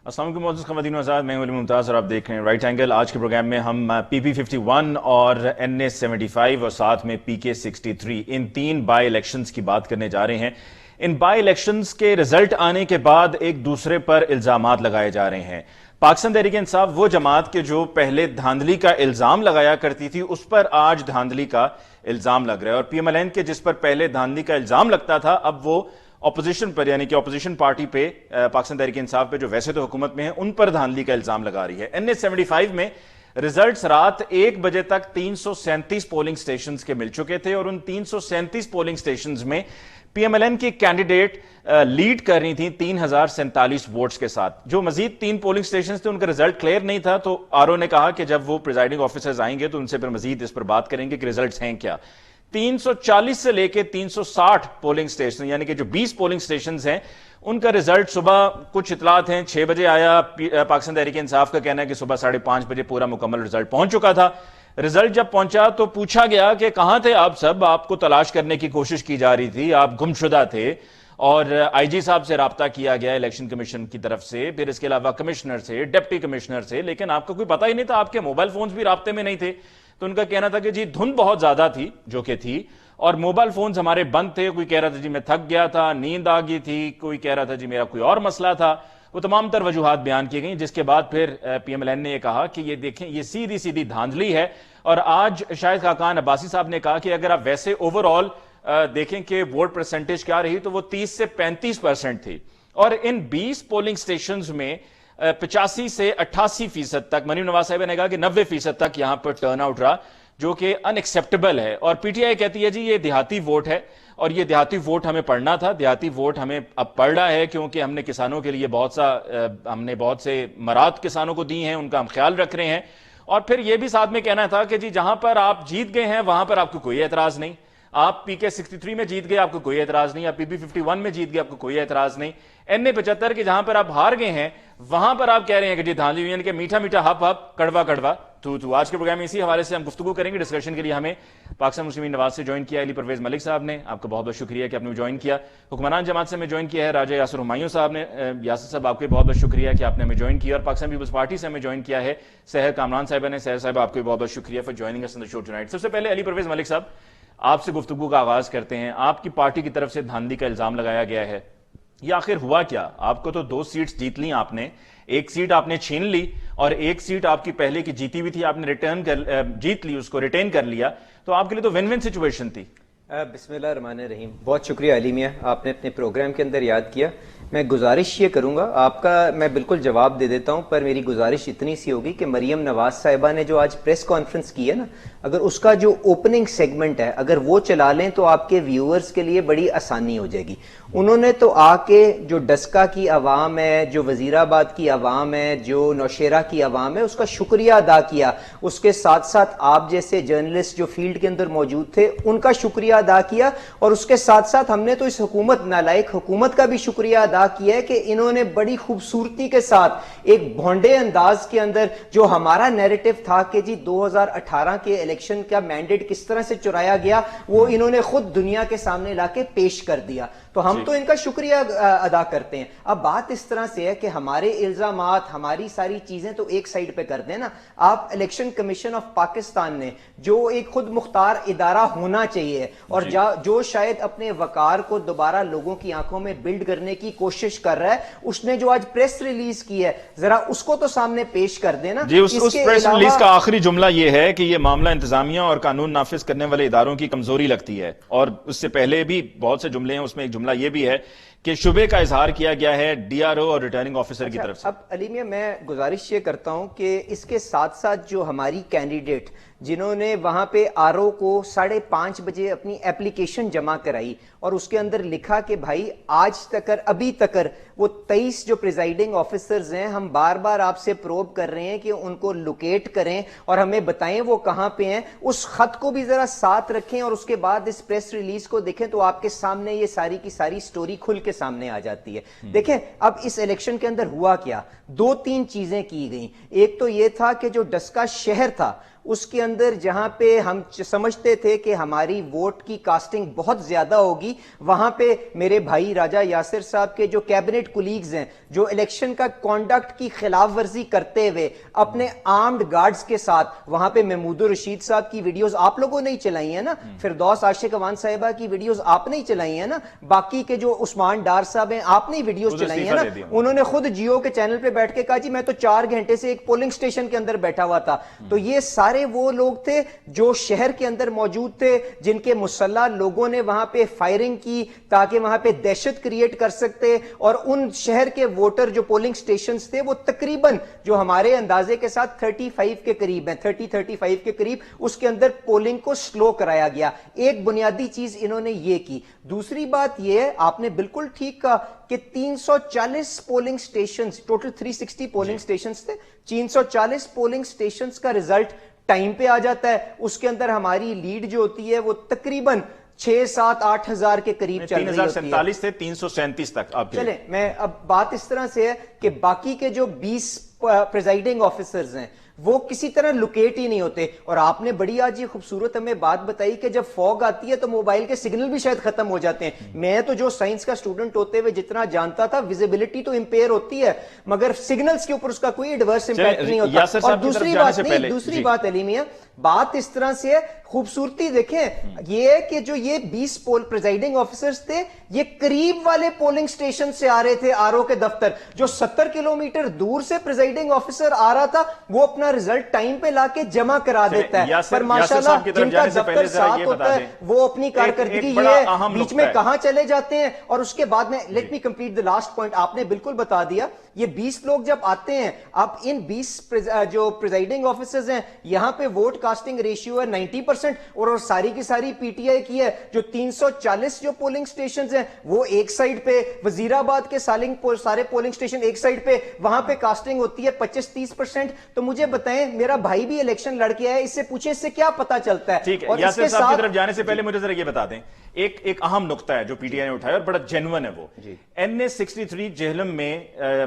السلام علیکم معزز خواتین و حضرات، میں ہوں علی ممتاز اور آپ دیکھ رہے ہیں رائٹ اینگل۔ آج کے پروگرام میں ہم PP51 اور NA75 اور ساتھ میں PK63 ان تین بائی الیکشنز کی بات کرنے جا رہے ہیں۔ ان بائی الیکشنز کے رزلٹ آنے کے بعد ایک دوسرے پر الزامات لگائے جا رہے ہیں۔ پاکستان تحریک انصاف وہ جماعت کے جو پہلے دھاندلی کا الزام لگایا کرتی تھی، اس پر آج دھاندلی کا الزام لگ رہا ہے، اور PMLN کے جس پر پہلے دھاندلی کا الزام لگتا تھا، اب وہ اپوزیشن پر یعنی کہ اپوزیشن پارٹی پہ پاکستان تحریک انصاف پہ جو ویسے تو حکومت میں ہے ان پر دھاندلی کا الزام لگا رہی ہے۔ NA75 میں ریزلٹس رات 1 بجے تک 337 پولنگ سٹیشنز کے مل چکے تھے، اور ان 337 پولنگ سٹیشنز میں PMLN کی کینڈیڈیٹ لیڈ کر رہی تھیں 3047 ووٹس کے ساتھ۔ جو مزید 3 پولنگ سٹیشنز تھے ان کا رزلٹ کلیئر نہیں تھا، تو RO نے کہا کہ جب وہ پریزائڈنگ آفیسرز آئیں گے تو ان سے پھر مزید اس پر بات کریں گے کہ ریزلٹس ہیں کیا۔ 340 سے لے کے 360 پولنگ سٹیشن یعنی کہ جو 20 پولنگ سٹیشنز ہیں ان کا رزلٹ صبح کچھ اطلاعات ہیں 6 بجے آیا۔ پاکستان تحریک انصاف کا کہنا ہے کہ صبح 5:30 بجے پورا مکمل رزلٹ پہنچ چکا تھا۔ رزلٹ جب پہنچا تو پوچھا گیا کہ کہاں تھے آپ سب، آپ کو تلاش کرنے کی کوشش کی جا رہی تھی، آپ گم شدہ تھے، اور IG صاحب سے رابطہ کیا گیا الیکشن کمیشن کی طرف سے، پھر اس کے علاوہ کمشنر سے، ڈپٹی کمشنر سے، لیکن آپ کو کوئی پتہ ہی نہیں تھا، آپ کے موبائل فونز بھی رابطے میں نہیں تھے۔ تو ان کا کہنا تھا کہ جی دھند بہت زیادہ تھی جو کہ تھی، اور موبائل فونز ہمارے بند تھے، کوئی کہہ رہا تھا جی میں تھک گیا تھا، نیند آ گئی تھی، کوئی کہہ رہا تھا جی میرا کوئی اور مسئلہ تھا۔ وہ تمام تر وجوہات بیان کی گئیں، جس کے بعد پھر PMLN نے یہ کہا کہ یہ دیکھیں یہ سیدھی سیدھی دھاندلی ہے، اور آج شاہد خاقان عباسی صاحب نے کہا کہ اگر آپ ویسے اوور آل دیکھیں کہ ووٹ پرسنٹیج کیا رہی تو وہ 30 سے 35% تھی، اور ان 20 پولنگ سٹیشنز میں 85 سے 88% تک، مریم نواز صاحبہ نے کہا کہ 90% تک یہاں پر ٹرن آؤٹ رہا، جو کہ ان ایکسیپٹیبل ہے۔ اور PTI کہتی ہے جی یہ دیہاتی ووٹ ہے، اور یہ دیہاتی ووٹ ہمیں پڑھنا تھا، دیہاتی ووٹ ہمیں اب پڑھ رہا ہے، کیونکہ ہم نے کسانوں کے لیے ہم نے بہت سے مراد کسانوں کو دی ہیں، ان کا ہم خیال رکھ رہے ہیں۔ اور پھر یہ بھی ساتھ میں کہنا تھا کہ جی جہاں پر آپ جیت گئے ہیں وہاں پر آپ کو کوئی اعتراض نہیں، آپ PK63 میں جیت گئے آپ کو کوئی اعتراض نہیں، آپ PP51 میں جیت گئے آپ کو کوئی اعتراض نہیں، NA75 کے جہاں پر آپ ہار گئے ہیں وہاں پر آپ کہہ رہے ہیں کہ جی دھاندلی، یعنی کہ میٹھا میٹھا ہپ ہپ کڑوا کڑوا تو آج کے پروگرام میں اسی حوالے سے ہم گفتگو کریں گے۔ ڈسکشن کے لیے ہمیں پاکستان مسلمین نواز سے جوائن کیا علی پرویز ملک صاحب نے، آپ کا بہت بہت شکریہ کہ آپ نے جوائن کیا۔ حکمران جماعت سے ہمیں جوائن کیا ہے راجہ یاسر ہمایوں صاحب نے، یاسر صاحب آپ کو بہت بہت شکریہ کہ آپ نے ہمیں جوائن کیا، اور پاکستان پیپلز پارٹی سے ہمیں جوائن کیا ہے سحر کامران صاحبہ نے۔ سحر صاحب آپ کو بہت بہت شکریہ for joining us in the show tonight. سب سے پہلے علی پرویز ملک صاحب آپ سے گفتگو کا آغاز کرتے ہیں۔ آپ کی پارٹی کی طرف سے دھاندلی کا الزام لگایا گیا ہے، یہ آخر ہوا کیا؟ آپ کو تو 2 سیٹس جیت لی آپ نے، 1 سیٹ آپ نے چھین لی، اور 1 سیٹ آپ کی پہلے کی جیتی ہوئی تھی، آپ نے جیت لی، اس کو ریٹین کر لیا، تو آپ کے لیے تو ون ون سچویشن تھی۔ بسم اللہ الرحمن الرحیم۔ بہت شکریہ علی میاں، آپ نے اپنے پروگرام کے اندر یاد کیا۔ میں گزارش یہ کروں گا، آپ کا میں بالکل جواب دے دیتا ہوں، پر میری گزارش اتنی سی ہوگی کہ مریم نواز صاحبہ نے جو آج پریس کانفرنس کی ہے نا، اگر اس کا جو اوپننگ سیگمنٹ ہے اگر وہ چلا لیں تو آپ کے ویورز کے لیے بڑی آسانی ہو جائے گی۔ انہوں نے تو آ کے جو ڈسکا کی عوام ہے، جو وزیر آباد کی عوام ہے، جو نوشیرہ کی عوام ہے، اس کا شکریہ ادا کیا۔ اس کے ساتھ ساتھ آپ جیسے جرنلسٹ جو فیلڈ کے اندر موجود تھے ان کا شکریہ ادا کیا، اور اس کے ساتھ ساتھ ہم نے تو اس حکومت نالائق حکومت کا بھی شکریہ ادا کیا ہے کہ انہوں نے بڑی خوبصورتی کے ساتھ ایک بھونڈے انداز کے اندر جو ہمارا نیریٹو تھا کہ جی 2018 کے الیکشن کا مینڈیٹ کس طرح سے چرایا گیا، وہ انہوں نے خود دنیا کے سامنے لا کے پیش کر دیا۔ تو ہم تو ان کا شکریہ ادا کرتے ہیں۔ اب بات اس طرح سے ہے کہ ہمارے الزامات، ہماری ساری چیزیں تو ایک سائڈ پہ کر دیں نا۔ آپ الیکشن کمیشن آف پاکستان نے جو ایک خود مختار ادارہ ہونا چاہیے، اور جو شاید اپنے وقار کو دوبارہ لوگوں کی آنکھوں میں بلڈ کرنے کی کوشش کر رہا ہے، اس نے جو آج پریس ریلیز کی ہے ذرا اس کو تو سامنے پیش کر دینا۔ جی اس پریس ریلیز کا آخری جملہ یہ ہے کہ یہ معاملہ انتظامیہ اور قانون نافذ کرنے والے اداروں کی کمزوری لگتی ہے، اور اس سے پہلے بھی بہت سے جملے ہیں، اس میں ایک جملہ یہ بھی ہے کہ شبے کا اظہار کیا گیا ہے DRO اور ریٹرننگ آفیسر کی طرف سے۔ اب علی میاں میں گزارش یہ کرتا ہوں کہ اس کے ساتھ ساتھ جو ہماری کینڈیڈیٹ جنہوں نے وہاں پہ RO کو 5:30 بجے اپنی اپلیکیشن جمع کرائی، اور اس کے اندر لکھا کہ بھائی آج تک ابھی تک وہ 23 جو پریزائڈنگ آفیسرز ہیں، ہم بار بار آپ سے پروب کر رہے ہیں کہ ان کو لوکیٹ کریں اور ہمیں بتائیں وہ کہاں پہ ہیں، اس خط کو بھی ذرا ساتھ رکھیں، اور اس کے بعد اس پریس ریلیز کو دیکھیں تو آپ کے سامنے یہ ساری کی ساری سٹوری کھل کے سامنے آ جاتی ہے۔ دیکھیں اب اس الیکشن کے اندر ہوا کیا، 2-3 چیزیں کی گئیں۔ ایک تو یہ تھا کہ جو ڈسکا شہر تھا اس کے اندر جہاں پہ ہم سمجھتے تھے کہ ہماری ووٹ کی کاسٹنگ بہت زیادہ ہوگی, وہاں پہ میرے بھائی راجہ یاسر صاحب کے جو کیبنٹ کولیگز ہیں جو الیکشن کا کانڈکٹ کی خلاف ورزی کرتے ہوئے اپنے آرمڈ گارڈز کے ساتھ, وہاں پہ محمود الرشید صاحب کی ویڈیوز آپ لوگوں نے ہی چلائی ہیں نا, فردوس عاشق اوان صاحبہ کی ویڈیوز آپ نے ہی چلائی ہیں نا, باقی کے جو عثمان ڈار صاحب ہیں آپ نے ہی ویڈیوز چلائی ہیں نا, انہوں نے خود جیو کے چینل پہ بیٹھ کے کہا جی میں تو 4 گھنٹے سے ایک پولنگ سٹیشن کے اندر بیٹھا ہوا تھا. تو یہ سارے وہ لوگ تھے جو شہر کے اندر موجود تھے, جن کے مسلح لوگوں نے وہاں پہ فائرنگ کی تاکہ وہاں پہ دہشت کریٹ کر سکتے, اور ان شہر کے ووٹر جو پولنگ سٹیشنز تھے وہ تقریباً جو ہمارے اندازے کے ساتھ 35 کے قریب ہیں, 30-35 کے قریب, اس کے اندر پولنگ کو سلو کرایا گیا. ایک بنیادی چیز انہوں نے یہ کی. دوسری بات یہ ہے, آپ نے بالکل ٹھیک کہا کہ 340 polling stations, total 360 polling stations تھے, 340 پولنگ سٹیشنز کا ریزلٹ ٹائم پہ آ جاتا ہے. اس کے اندر ہماری لیڈ جو ہوتی ہے وہ تقریباً 6-7-8 ہزار کے قریب چل رہی ہوتی ہے. 3047 سے 337 تک آپ چلیں, میں اب بات اس طرح سے ہے کہ باقی کے جو 20 پریزائڈنگ آفیسرز ہیں وہ کسی طرح لوکیٹ ہی نہیں ہوتے. اور آپ نے بڑی آج یہ خوبصورت ہمیں بات بتائی کہ جب فوگ آتی ہے تو موبائل کے سگنل بھی شاید ختم ہو جاتے ہیں. میں تو جو سائنس کا اسٹوڈنٹ ہوتے ہوئے جتنا جانتا تھا, ویزیبلٹی تو امپیئر ہوتی ہے مگر سگنلز کے اوپر اس کا کوئی ایڈورس امپیکٹ نہیں ہوتا. اور دوسری بات علی میاں, بات اس طرح سے ہے, خوبصورتی دیکھیں یہ ہے کہ جو یہ 20 پریزائڈنگ آفیسرز تھے یہ قریب والے پولنگ سٹیشن سے آ رہے تھے, آر او کے دفتر. جو 70 کلومیٹر دور سے پریزائڈنگ آفیسر آ رہا تھا وہ اپنا رزلٹ ٹائم پہ لا کے جمع کرا دیتا ہے. پر ماشاءاللہ جن کا دفتر ساتھ ہوتا ہے وہ اپنی کارکردگی یہ بیچ میں کہاں چلے جاتے ہیں. اور اس کے بعد میں let me complete the last point, آپ نے بالکل بتا دیا. یہ 20 لوگ جب آتے ہیں, اب ان 20 جو پریزائڈنگ آفیسرز ہیں یہاں پہ ووٹ کاسٹنگ ریشیو ہے 90%, اور ساری کی ساری پی ٹی آئی کی ہے. جو 340 جو پولنگ سٹیشنز ہیں وہ ایک سائڈ پہ, وزیر آباد کے سارے پولنگ سٹیشن ایک سائڈ پہ, وہاں پہ کاسٹنگ ہوتی ہے 25-30%. تو مجھے بتائیں, میرا بھائی بھی الیکشن لڑ کے آیا, اس سے پوچھیں اس سے کیا پتا چلتا ہے. ٹھیک ہے, یاسر صاحب کی طرف جانے سے پہلے مجھے ذرا یہ بتا دیں, ایک اہم نقطہ ہے جو پی ٹی آئی نے اٹھایا اور بڑا جینون ہے وہ. NS63 جہلم میں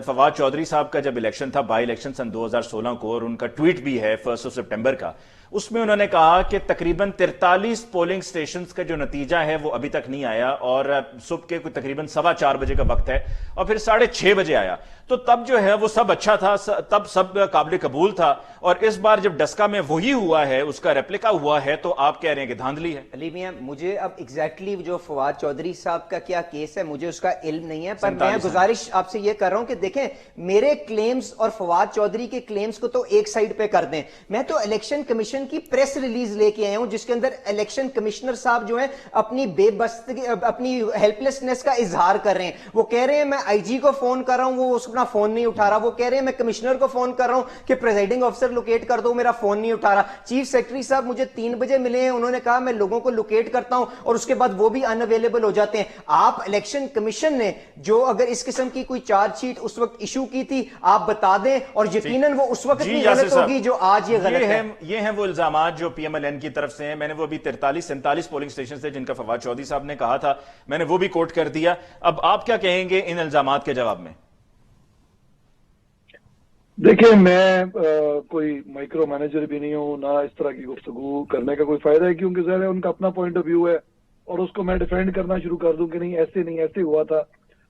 فواد چودھری صاحب کا جب الیکشن تھا, بائی الیکشن سن 2016 کو, اور ان کا ٹویٹ بھی ہے 1 سپٹمبر کا, اس میں انہوں نے کہا کہ تقریباً 43 پولنگ سٹیشنز کا جو نتیجہ ہے وہ ابھی تک نہیں آیا, اور صبح کے تقریباً 4:15 بجے کا وقت ہے, اور پھر 6:30 بجے آیا. تو تب جو ہے وہ سب اچھا تھا, تب سب قابل قبول تھا. اور اس بار جب ڈسکا میں وہی ہوا ہے, اس کا ریپلیکا ہوا ہے, تو آپ کہہ رہے ہیں کہ دھاندلی ہے. علی میاں, مجھے اب ایگزیکٹلی جو فواد چودھری صاحب کا کیا کیس ہے مجھے اس کا علم نہیں ہے, پر میں گزارش آپ سے یہ کر رہا ہوں کہ دیکھیں میرے کلیمز اور فواد چودھری کے کلیمز کو تو ایک سائڈ پہ کر دیں. میں تو الیکشن کمیشن کی پریس ریلیز لے کے آیا ہوں جس کے اندر الیکشن کمشنر صاحب جو ہیں اپنی بے بستگی, اپنی ہیلپ لیسنس کا اظہار کر رہے ہیں. وہ کہہ رہے ہیں میں آئی جی کو فون کر رہا ہوں, وہ اپنا فون نہیں اٹھا رہا. وہ کہہ رہے ہیں میں کمشنر کو فون کر رہا ہوں کہ پریزائڈنگ آفیسر لوکیٹ کر دو, میرا فون نہیں اٹھا رہا. چیف سیکرٹری صاحب مجھے 3 بجے ملے ہیں, انہوں نے کہا میں لوگوں کو لوکیٹ کرتا ہوں, اور اس کے بعد وہ بھی ان اویلیبل ہو جاتے ہیں. آپ الیکشن کمیشن نے جو اگر اس قسم کی کوئی چارج شیٹ اس وقت ایشو کی تھی آپ بتا دیں, اور یقیناً وہ اس وقت بھی غلط ہوگی جو آج یہ غلط ہے. یہ ہیں وہ الزامات جو پی ایم ایل این کی طرف سے ہیں. میں نے وہ ابھی 43-47 پولنگ سٹیشن تھے جن کا فواد چودھری صاحب نے کہا تھا, میں نے وہ بھی کوٹ کر دیا. اب آپ کیا کہیں گے ان الزامات کے جواب میں؟ دیکھیں, میں کوئی مائکرو مینیجر بھی نہیں ہوں, نہ اس طرح کی گفتگو کرنے کا کوئی فائدہ ہے, کیونکہ ظاہر ہے ان کا اپنا پوائنٹ آف ویو ہے, اور اس کو میں ڈیفینڈ کرنا شروع کر دوں کہ نہیں ایسے ہوا تھا,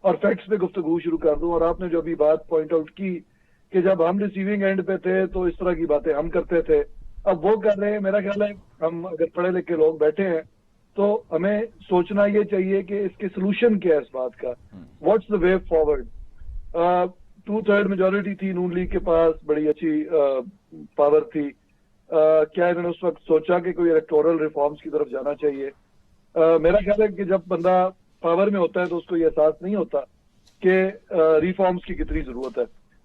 اور فیکٹس پہ گفتگو شروع کر دوں. اور آپ نے جو ابھی بات پوائنٹ آؤٹ کی کہ جب ہم ریسیونگ اینڈ پہ تھے تو اس طرح کی باتیں ہم کرتے تھے, اب وہ کر رہے ہیں. میرا خیال ہے ہم اگر پڑھے لکھے لوگ بیٹھے ہیں تو ہمیں سوچنا یہ چاہیے کہ اس کے سلوشن کیا ہے اس بات کا, what's the way forward. 2/3 majority تھی نون لیگ کے پاس, بڑی اچھی پاور تھی. کیا انہوں نے اس وقت سوچا کہ کوئی الیکٹورل ریفارمز کی طرف جانا چاہیے؟ میرا خیال ہے کہ جب بندہ پاور میں ہوتا ہے تو اس کو یہ احساس نہیں ہوتا کہ ریفارمز کی کتنی ضرورت ہے.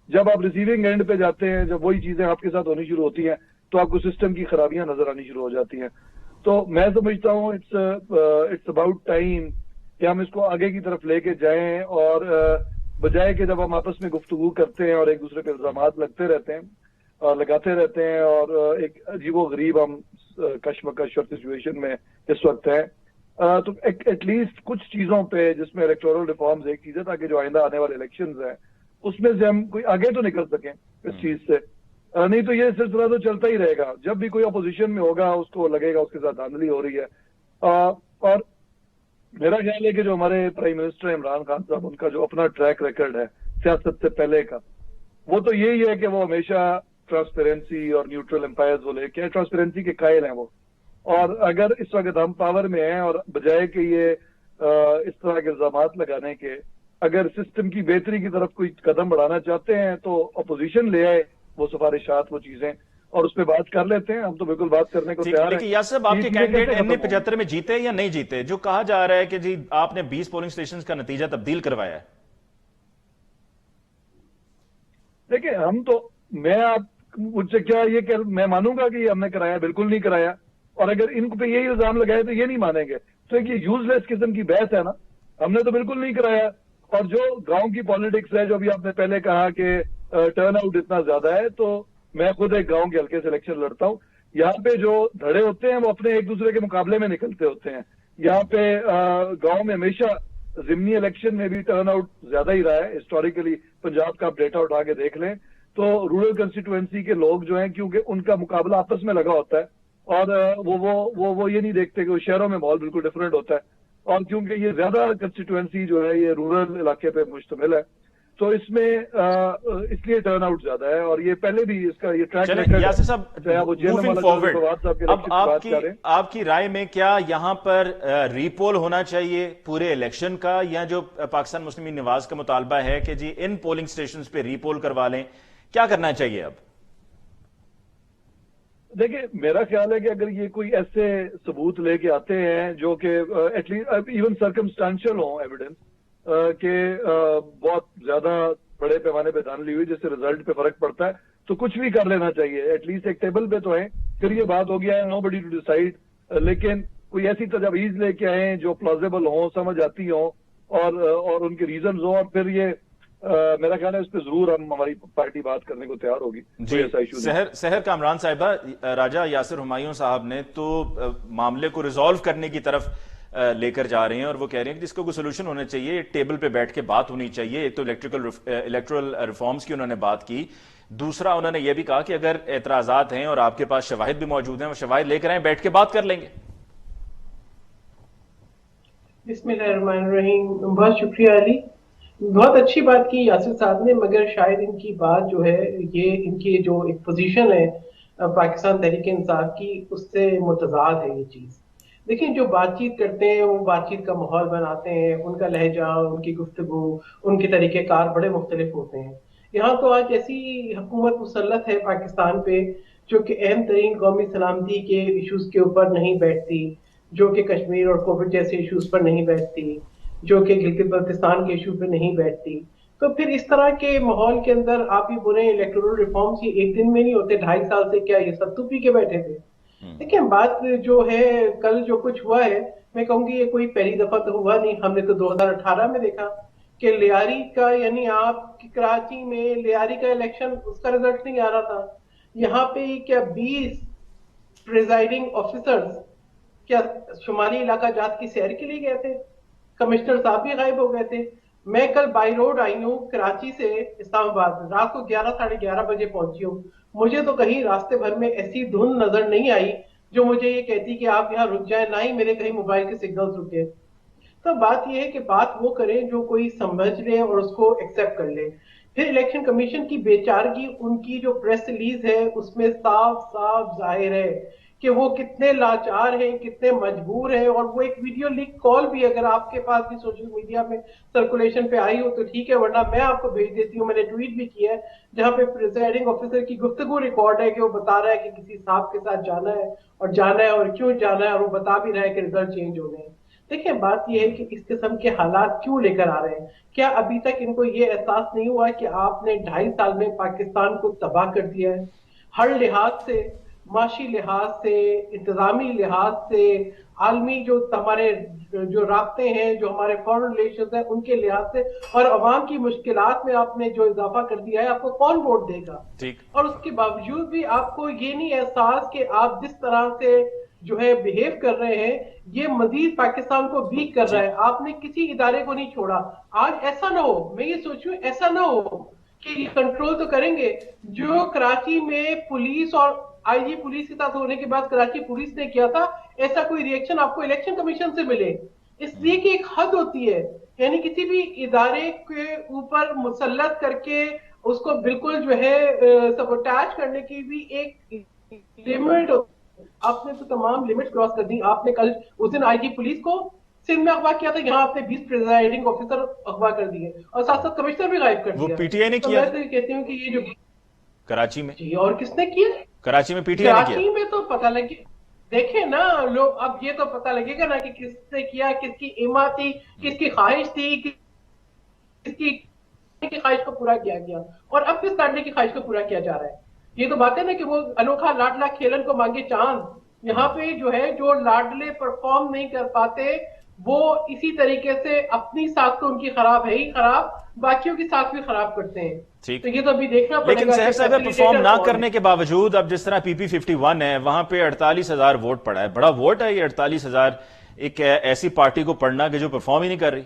جب آپ ریسیونگ اینڈ پہ جاتے ہیں, جب وہی چیزیں آپ کے ساتھ ہونی شروع ہوتی ہیں تو آپ کو سسٹم کی خرابیاں نظر آنی شروع ہو جاتی ہیں. تو میں سمجھتا ہوں اٹس اباؤٹ ٹائم کہ ہم اس کو آگے کی طرف لے کے جائیں, اور بجائے کہ جب ہم آپس میں گفتگو کرتے ہیں اور ایک دوسرے پہ الزامات لگاتے رہتے ہیں اور ایک عجیب و غریب ہم کشمکش اور سچویشن میں اس وقت ہیں, تو ایٹ لیسٹ کچھ چیزوں پہ جس میں الیکٹورل ریفارمز ایک چیز ہے, تاکہ جو آئندہ آنے والے الیکشنز ہیں اس میں سے ہم کوئی آگے تو نکل سکیں اس چیز سے. नहीं तो ये सिलसिला तो चलता ही रहेगा, जब भी कोई अपोजिशन में होगा उसको लगेगा उसके साथ धांधली हो रही है। और मेरा ख्याल है कि जो हमारे प्राइम मिनिस्टर इमरान खान साहब, उनका जो अपना ट्रैक रिकॉर्ड है सियासत से पहले का, वो तो यही है कि वो हमेशा ट्रांसपेरेंसी और न्यूट्रल एम्पायर्स वो लेके ट्रांसपेरेंसी के कायल हैं वो। और अगर इस वक्त हम पावर में हैं और बजाय कि ये इस तरह के इल्जामात लगाने के, अगर सिस्टम की बेहतरी की तरफ कोई कदम बढ़ाना चाहते हैं तो अपोजिशन ले आए वो सिफारिशात, वो चीजें, और उस पर बात कर लेते हैं। हम तो बिल्कुल बात करने को तैयार देखिए हैं। यासर साहब, आपके ये चीजें कैंडिडेट कैसे खत्म NA 75 में जीते या नहीं जीते? जो कहा जा रहा है कि जी आपने 20 पोलिंग स्टेशन का नतीजा तब्दील करवाया है। देखिए, हम तो, मैं आप मुझसे क्या ये कह, मैं मानूंगा कि हमने कराया? बिल्कुल नहीं कराया। और अगर इन पे यही इल्जाम लगाए तो ये नहीं मानेंगे। तो एक ये यूजलेस किस्म की बहस है ना, हमने तो बिल्कुल नहीं कराया। और जो गांव की पॉलिटिक्स है, जो अभी आपने पहले कहा कि टर्न आउट इतना ज्यादा है, तो मैं खुद एक गांव के हल्के से इलेक्शन लड़ता हूँ। यहाँ पे जो धड़े होते हैं वो अपने एक दूसरे के मुकाबले में निकलते होते हैं। यहाँ पे गांव में हमेशा जिमनी इलेक्शन में भी टर्न आउट ज्यादा ही रहा है हिस्टोरिकली। पंजाब का आप डेटा उठा के देख लें तो रूरल कंस्टिट्यूएंसी के लोग जो हैं, क्योंकि उनका मुकाबला आपस में लगा होता है, और वो ये नहीं देखते कि शहरों में माहौल बिल्कुल डिफरेंट होता है। और क्योंकि ये ज्यादा कंस्टिट्यूएंसी जो है ये रूरल इलाके पे मुश्तमिल है, तो इसमें इसलिए टर्न आउट ज्यादा है। और ये पहले भी इसका ये ट्रैक चलें यासिर साहब, मूविंग फॉरवर्ड, अब आपकी राय में क्या यहां पर रीपोल होना चाहिए पूरे इलेक्शन का, या जो पाकिस्तान मुस्लिम लीग नवाज का मुतालबा है कि जी इन पोलिंग स्टेशंस पे रीपोल करवा लें, क्या करना चाहिए अब? देखिए, मेरा ख्याल है कि अगर ये कोई ऐसे सबूत लेके आते हैं जो कि एटलीस्ट इवन सर्कमस्टांशियल हो एविडेंस के बहुत ज्यादा बड़े पैमाने पे धांधली हुई जिससे रिजल्ट पे फर्क पड़ता है, तो कुछ भी कर लेना चाहिए। एटलीस्ट एक टेबल पे तो है, फिर ये बात हो गया है, नो बडी टू डिसाइड। लेकिन कोई ऐसी तजावीज लेके आए जो प्लॉजिबल हो, समझ आती हो, और उनके रीजन हो, और फिर ये मेरा ख्याल है इस पे जरूर हमारी पार्टी बात करने को तैयार होगी। जी, सहर कामरान साहिबा, राजा यासिर हुमायूं साहब ने तो मामले को रिजॉल्व करने की तरफ लेकर जा रहे हैं, और वो कह रहे हैं कि जिसको कोई सोल्यूशन होना चाहिए, टेबल पे बैठ के बात होनी चाहिए। एक तो इलेक्टोरल रिफॉर्म्स की उन्होंने बात की, दूसरा उन्होंने ये भी कहा कि अगर एतराजात हैं और आपके पास शवाहिद भी मौजूद हैं, वो शवाहिद लेकर आए, बैठ के बात कर लेंगे। बिस्मिल्लाहिर्रहमानिर्रहीम। बहुत शुक्रिया अली, बहुत अच्छी बात की यासिर साहब ने, मगर शायद इनकी बात जो है, ये इनकी जो एक पोजीशन है पाकिस्तान तहरीक इंसाफ की, उससे मुतजाद है ये चीज। देखिए, जो बातचीत करते हैं वो बातचीत का माहौल बनाते हैं, उनका लहजा, उनकी गुफ्तगू, उनके तरीक़ेकार बड़े मुख्तलिफ होते हैं। यहाँ तो आज ऐसी हुकूमत मुसल्लत है पाकिस्तान पे जो कि अहम तरीन कौमी सलामती के इशूज के ऊपर नहीं बैठती, जो कि कश्मीर और कोविड जैसे इशूज पर नहीं बैठती, जो कि गिलगित बल्तिस्तान के इशू पे नहीं बैठती। तो फिर इस तरह के माहौल के अंदर आप ही बुरे इलेक्टोरल रिफॉर्म्स ये एक दिन में नहीं होते, 2.5 साल से क्या ये सब तो पी के बैठे थे। देखिए, बात जो है, कल जो कुछ हुआ है, मैं कहूंगी ये कोई पहली दफा तो हुआ नहीं। हमने तो 2018 में देखा कि लियारी का, यानी आप कराची में लियारी का इलेक्शन, उसका रिजल्ट नहीं आ रहा था। यहाँ पे क्या 20 प्रिजाइडिंग ऑफिसर्स क्या शुमाली इलाका जात की सैर के लिए गए थे? कमिश्नर साहब भी गायब हो गए थे। मैं कल बाई रोड आई हूँ कराची से इस्लामाबाद, रात को 11 साढ़े 11 बजे पहुंची हूँ। मुझे तो कहीं रास्ते भर में ऐसी धुंध नजर नहीं आई जो मुझे ये कहती कि आप यहाँ रुक जाए, ना ही मेरे कहीं मोबाइल के सिग्नल्स रुके। तो बात यह है कि बात वो करें जो कोई समझ ले और उसको एक्सेप्ट कर ले। फिर इलेक्शन कमीशन की बेचारगी, उनकी जो प्रेस रिलीज है उसमें साफ साफ जाहिर है कि वो कितने लाचार हैं, कितने मजबूर हैं। और वो एक वीडियो लीक कॉल भी अगर आपके पास भी सोशल मीडिया में सर्कुलेशन पे आई हो तो ठीक है, वरना मैं आपको भेज देती हूँ, मैंने ट्वीट भी किया है, जहां पे प्रिजाइडिंग ऑफिसर की गुफ्तगू रिकॉर्ड है कि वो बता रहा है कि किसी साहब के साथ जाना है और क्यों जाना है, और वो बता भी रहा है कि रिजल्ट चेंज हो गए। देखिए, बात यह है कि इस किस्म के हालात क्यों लेकर आ रहे हैं? क्या अभी तक इनको ये एहसास नहीं हुआ कि आपने 2.5 साल में पाकिस्तान को तबाह कर दिया है? हर लिहाज से, माशी लिहाज से, इंतजामी लिहाज से, आलमी जो हमारे जो रास्ते हैं, जो हमारे फॉरेन रिलेशंस हैं, उनके लिहाज से, और अवाम की मुश्किलात में आपने जो इजाफा कर दिया है, आपको कौन वोट देगा? और उसके बावजूद भी आपको ये नहीं एहसास कि आप जिस तरह से जो है बिहेव कर रहे हैं, ये मजीद पाकिस्तान को वीक कर रहा है। आपने किसी इदारे को नहीं छोड़ा। आज ऐसा ना हो, मैं ये सोचूं, ऐसा ना हो कि कंट्रोल तो करेंगे। जो कराची में पुलिस और आईजी पुलिस के साथ होने के बाद कराची पुलिस ने किया था, ऐसा कोई रिएक्शन आपको इलेक्शन कमीशन से मिले, इसलिए कि एक हद होती है, यानी किसी भी इदारे के ऊपर मुसल्लत करके उसको बिल्कुल जो है सबोटाज करने की भी एक लिमिट। आपने तो तमाम लिमिट क्रॉस कर दी। आपने कल उस दिन आईजी पुलिस को सिंध में अगवा किया था, यहाँ आपने 20 प्रिजाइडिंग ऑफिसर अगवा कर दिए और साथ साथ कमिश्नर भी गायब कर दिया। वो पीटीआई ने तो किया मैं तो ये कहती हूँ कि ये जो कराची में, जी, और किसने किया? कराची में पीटीआई ने किया। कराची में तो पता लगे, देखे ना लोग, अब ये तो पता लगेगा ना कि किसने किया, किसकी इमा थी, किसकी ख्वाहिश थी, किसकी ख्वाहिश को पूरा किया गया और अब किस काटने की ख्वाहिश को पूरा किया जा रहा है। ये तो बात है ना कि वो अनोखा लाडला खेलन को मांगे चांद। यहाँ पे जो है जो लाडले परफॉर्म नहीं कर पाते वो इसी तरीके से अपनी साख तो उनकी खराब है ही खराब, बाकियों की साख भी खराब करते हैं। ठीक। तो ये तो अभी देखना पड़ेगा। लेकिन सहर साहब परफॉर्म ना करने के बावजूद अब जिस तरह पीपी 51 है वहां पे 48,000 वोट पड़ा है, बड़ा वोट है ये 48,000 एक ऐसी पार्टी को पढ़ना कि जो परफॉर्म ही नहीं कर रही।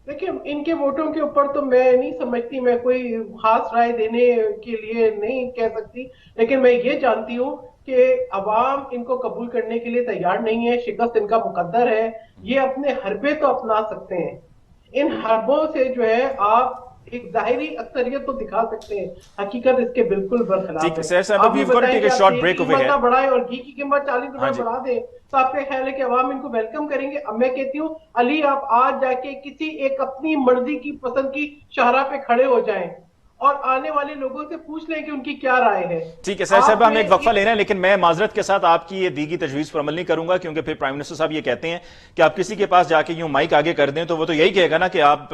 देखिए इनके वोटों के ऊपर तो मैं नहीं समझती, मैं कोई खास राय देने के लिए नहीं कह सकती, लेकिन मैं ये जानती हूँ कि अवाम इनको कबूल करने के लिए तैयार नहीं है। शिकस्त इनका मुकद्दर है, ये अपने हरबे तो अपना सकते हैं, इन हरबों से जो है आप एक जाहिरी अक्सरियत तो दिखा सकते हैं, हकीकत इसके बिल्कुल बरखिलाफ है। आप ये बताएं कि एक शॉर्ट ब्रेक हुए है, बढ़ाए और घी की कीमत 40 रुपए बढ़ा दे तो आपका ख्याल है कि अवाम इनको वेलकम करेंगे? अब मैं कहती हूँ अली, आप आज जाके किसी एक अपनी मर्जी की पसंद की शाहरा पे खड़े हो जाएं और आने वाले लोगों से पूछ लें कि उनकी क्या राय है। ठीक है सर साहब, हम एक वक्फा ले रहे हैं, लेकिन मैं माजरत के साथ आपकी ये दी गई तजवीज पर अमल नहीं करूंगा, क्योंकि फिर प्राइम मिनिस्टर साहब ये कहते हैं कि आप किसी के पास जाके यूं माइक आगे कर दें तो वो तो यही कहेगा ना कि आप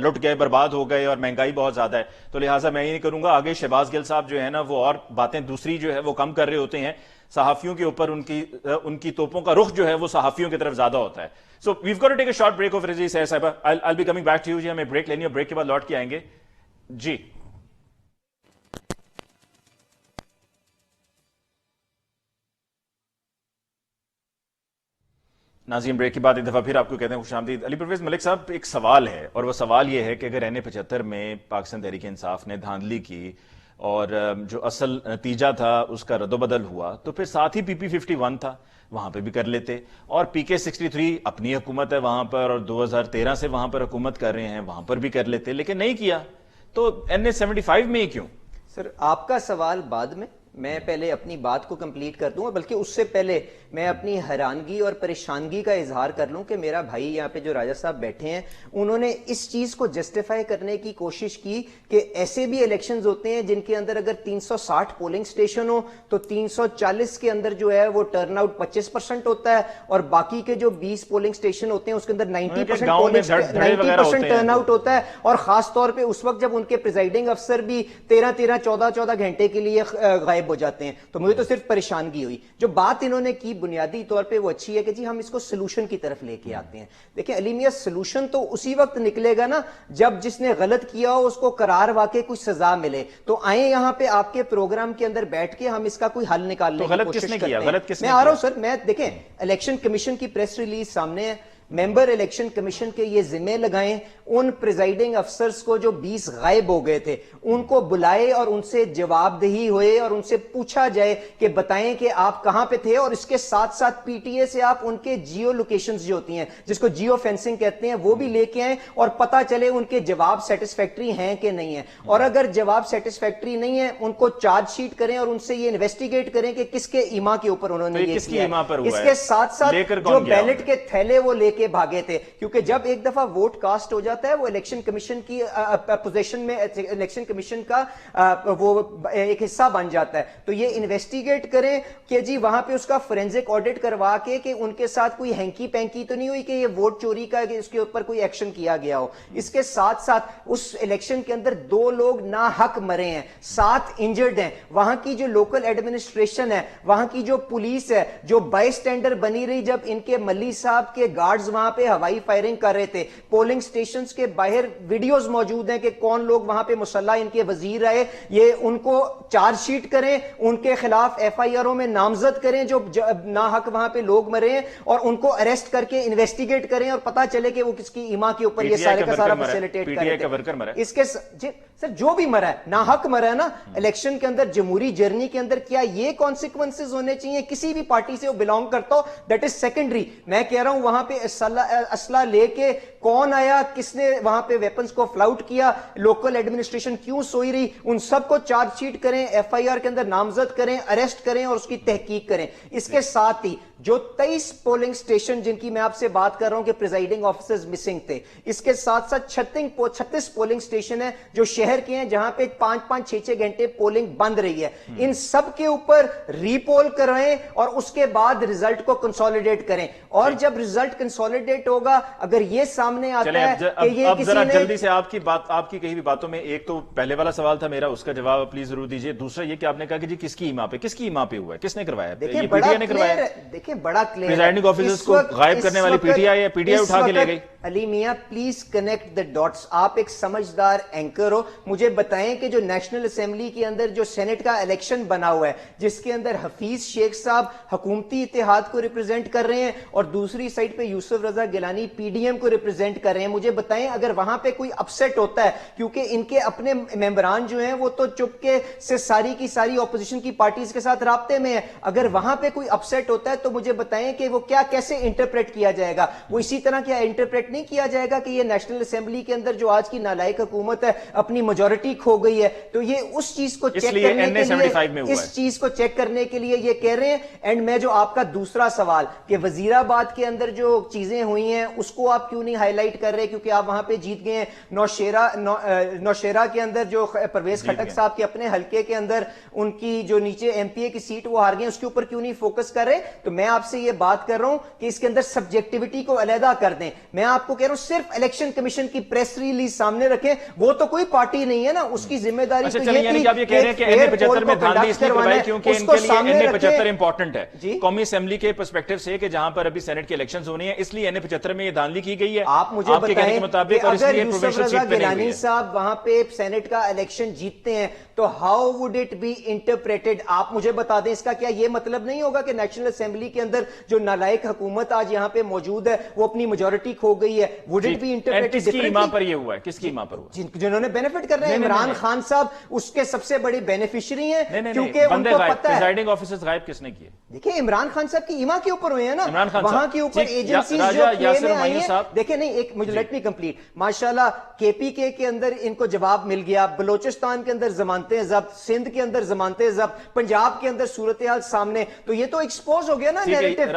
लुट गए, बर्बाद हो गए और महंगाई बहुत ज्यादा है, तो लिहाजा मैं ये नहीं करूंगा। आगे शहबाज गिल साहब जो है ना वो और बातें दूसरी जो है वो कम कर रहे होते हैं, सहाफियों के ऊपर उनकी तोपों का रुख जो है वो सहाफियों की तरफ ज्यादा होता है। So we have got to take a short break of Razi sir साहब, I will be coming back to you ji, हमें ब्रेक लेनी है, ब्रेक के बाद लौट के आएंगे जी। नाज़रीन ब्रेक के बाद एक दफ़ा फिर आपको कहते हैं खुशामदीद। अली परवेज़ मलिक साहब, एक सवाल है और वह सवाल ये है कि अगर NA-75 में पाकिस्तान तहरीक इंसाफ ने धांधली की और जो असल नतीजा था उसका रद्दोबदल हुआ तो फिर साथ ही PP 51 था, वहां पे भी कर लेते, और PK 63 अपनी हुकूमत है वहां पर और 2013 से वहां पर हुकूमत कर रहे हैं, वहां पर भी कर लेते, लेकिन नहीं किया। तो NA-75 में ही क्यों? सर आपका सवाल बाद में, मैं पहले अपनी बात को कंप्लीट कर दूं, बल्कि उससे पहले मैं अपनी हैरानगी और परेशानगी का इजहार कर लूं कि मेरा भाई यहाँ पे जो राजा साहब बैठे हैं उन्होंने इस चीज को जस्टिफाई करने की कोशिश की कि ऐसे भी इलेक्शंस होते हैं जिनके अंदर अगर 360 पोलिंग स्टेशन हो तो 340 के अंदर जो है वो टर्नआउट 25% होता है और बाकी के जो 20 पोलिंग स्टेशन होते हैं उसके अंदर 90% टर्नआउट होता है, और खास तौर पर उस वक्त जब उनके प्रिजाइडिंग अफसर भी 13-13, 14-14 घंटे के लिए गायब हो जाते हैं। तो मुझे तो सिर्फ परेशानगी हुई। जो बात इन्होंने की बुनियादी तौर पे वो अच्छी है कि जी हम इसको सोल्यूशन की तरफ लेके आते हैं। देखिए अली मियां, सोल्यूशन तो उसी वक्त निकलेगा ना जब जिसने गलत किया हो उसको करार वाकई कुछ सजा मिले। तो आए यहां पे आपके प्रोग्राम के अंदर बैठ के हम इसका कोई हल निकालने की कोशिश करते हैं। गलत किसने मैं आ रहा हूं सर, मैं देखें इलेक्शन कमीशन की प्रेस रिलीज सामने है, मेंबर इलेक्शन कमीशन के ये जिम्मे लगाएं उन प्रिजाइडिंग अफसर्स को जो 20 गायब हो गए थे, उनको बुलाए और उनसे जवाबदेही हुए और उनसे पूछा जाए कि बताएं कि आप कहां पे थे, और इसके साथ साथ पीटीए से आप उनके जियो लोकेशंस जो होती हैं जिसको जियो फेंसिंग कहते हैं वो भी लेके आए और पता चले उनके जवाब सेटिस्फैक्ट्री हैं कि नहीं है, और अगर जवाब सेटिस्फैक्ट्री नहीं है उनको चार्जशीट करें और उनसे ये इन्वेस्टिगेट करें कि किसके ईमा के ऊपर उन्होंने ये किया। इसके साथ साथ जो बैलेट के थैले वो लेके भागे थे, क्योंकि जब एक दफा वोट कास्ट हो जाता है वो इलेक्शन कमीशन की पोजीशन में, इलेक्शन कमीशन का वो एक हिस्सा बन जाता है। तो ये इन्वेस्टिगेट करें कि जी वहां पे उसका फोरेंसिक ऑडिट करवा के कि उनके साथ कोई हैंकी पैंकी तो नहीं हुई कि ये वोट चोरी का कि इसके ऊपर कोई एक्शन किया गया हो। इसके साथ साथ उस इलेक्शन के अंदर 2 लोग ना हक मरे हैं, 7 इंजर्ड हैं, वहां की जो लोकल एडमिनिस्ट्रेशन है, वहां की जो पुलिस है, जो बाई स्टैंडर बनी रही जब इनके मल्ली साहब के गार्ड्स गार्ड्स वहां पे हवाई फायरिंग कर रहे थे, पोलिंग स्टेशंस के बाहर वीडियोस मौजूद हैं कि कौन लोग वहां पे मुसल्ला इनके वजीर रहे, ये उनको चार्जशीट करें, उनके खिलाफ एफआईआरों में नामजद करें जो नाहक वहां पे लोग मरे हैं, और उनको अरेस्ट करके इन्वेस्टिगेट करें और पता चले कि वो किसकी ईमा के ऊपर ये सारे का सारा फैसिलिटेट कर रहे थे। इसके सर जो भी मरा है नाहक मरा है ना इलेक्शन के अंदर, जमहूरी जर्नी के अंदर, क्या ये कॉन्सिक्वेंसेज होने चाहिए किसी भी पार्टी से वो बिलोंग करता हो, दैट इज सेकेंडरी। मैं कह रहा हूं वहां पे असला लेके कौन आया, किसने वहां पे वेपन्स को फ्लाउट किया, लोकल एडमिनिस्ट्रेशन क्यों सोई रही, उन सबको चार्जशीट करें, एफआईआर के अंदर नामजद करें, अरेस्ट करें और उसकी तहकीक करें। इसके साथ ही जो 23 पोलिंग स्टेशन जिनकी मैं आपसे बात कर रहा हूं कि प्रिजाइडिंग ऑफिसर्स मिसिंग थे, इसके साथ साथ 36 पोलिंग स्टेशन है जो शहर के हैं जहां पे 5-5, 6-6 घंटे पोलिंग बंद रही है। इन सब के ऊपर रीपोल कराएं और उसके बाद रिजल्ट को कंसोलिडेट करें, और जब रिजल्ट कंसोलिडेट होगा, अगर ये सामने आता है कि ये अब जरा किसी जल्दी से आपकी कही हुई बातों में, एक तो पहले वाला सवाल था मेरा, उसका जवाब प्लीज जरूर दीजिए। दूसरा ये कि आपने कहा कि जी किसकी ईमा पे हुआ है, किसने करवाया? देखिए पीटीआई ने करवाया? देखिए बड़ा क्लियर, प्रिजाइडिंग ऑफिसर्स को गायब करने वाली पीटीआई है, पीटीआई उठा के ले गई। अली मियां प्लीज कनेक्ट द डॉट्स, आप एक समझदार एंकर हो, मुझे बताएं कि जो नेशनल असेंबली के अंदर जो सेनेट का इलेक्शन बना हुआ है जिसके अंदर हफीज शेख साहब हुकूमती इत्तेहाद को रिप्रेजेंट कर रहे हैं और दूसरी साइड पे यूसुफ रजा गिलानी पीडीएम को रिप्रेजेंट कर रहे हैं, मुझे बताएं अगर वहां पे कोई अपसेट होता है, क्योंकि इनके अपने मेंबरान जो हैं वो तो चुपके से सारी की सारी ऑपोजिशन की पार्टीज के साथ राब्ते में है, अगर वहां पे कोई अपसेट होता है तो मुझे बताएं कि वो क्या कैसे इंटरप्रेट किया जाएगा? वो इसी तरह क्या इंटरप्रेट नहीं किया जाएगा कि ये नेशनल असेंबली के अंदर जो आज की नालायक हुकूमत है अपनी मेजॉरिटी खो गई है, तो ये उस चीज को चेक करने के लिए, इस चीज को चेक करने के लिए ये कह रहे हैं। एंड मैं जो आपका दूसरा सवाल कि वजीराबाद के अंदर जो चीजें हुई हैं उसको आप क्यों नहीं हाईलाइट कर रहे, क्योंकि आप वहां पे जीत गए हैं। नौशेरा के अंदर जो परवेज खटक साहब के अपने हल्के के अंदर उनकी जो नीचे एमपीए की सीट वो हार गए, उसके ऊपर क्यों नहीं फोकस कर रहे? तो मैं आपसे ये बात कर रहा हूं कि इसके अंदर सब्जेक्टिविटी को अलहदा कर दें। मैं आपको कह रहा हूं सिर्फ इलेक्शन कमीशन की प्रेस रिलीज सामने रखें, वो तो कोई पार्टी नहीं है ना, उसकी जिम्मेदारी तो ये थी आप ये कह रहे हैं कि NA-75 में धांधली इसलिए करवाई क्योंकि इनके लिए NA-75 इंपॉर्टेंट है कौमी असेंबली के पर्सपेक्टिव से, कि जहां पर अभी सेनेट के इलेक्शंस होने हैं, इसलिए NA-75 में ये धांधली की गई है। आप मुझे बताएं कि अगर यूसुफ रजा गिलानी साहब वहां पे सेनेट का इलेक्शन जीतते हैं तो how would it be interpreted? आप मुझे बता दें, इसका क्या यह मतलब नहीं होगा कि नेशनल असेंबली के अंदर जो नालायक हुकूमत आज यहां पे मौजूद है वो अपनी मेजॉरिटी खो गई है? Would it be interpreted differently? पर ये हुआ है किसकी ईमा पर हुआ? जिन्होंने बेनिफिट कर रहे हैं, इमरान खान साहब उसके सबसे बड़ी बेनिफिशियरी हैं, क्योंकि उनको पता है। प्रिजाइडिंग ऑफिसर्स गायब किसने किए? देखिए इमरान खान साहब की ईमा के ऊपर हुए हैं ना, इमरान खान वहां के ऊपर एजेंसीज जो प्ले में आई हैं। देखिए नहीं, एक मुझे लेट मी कंप्लीट, माशाल्लाह केपीके के अंदर इनको जवाब मिल गया, बलोचिस्तान के अंदर जमानतें जब्त, सिंध के अंदर जमानतें जब्त, पंजाब के अंदर सूरत हाल सामने, तो ये तो एक्सपोज हो गया ना नैरेटिव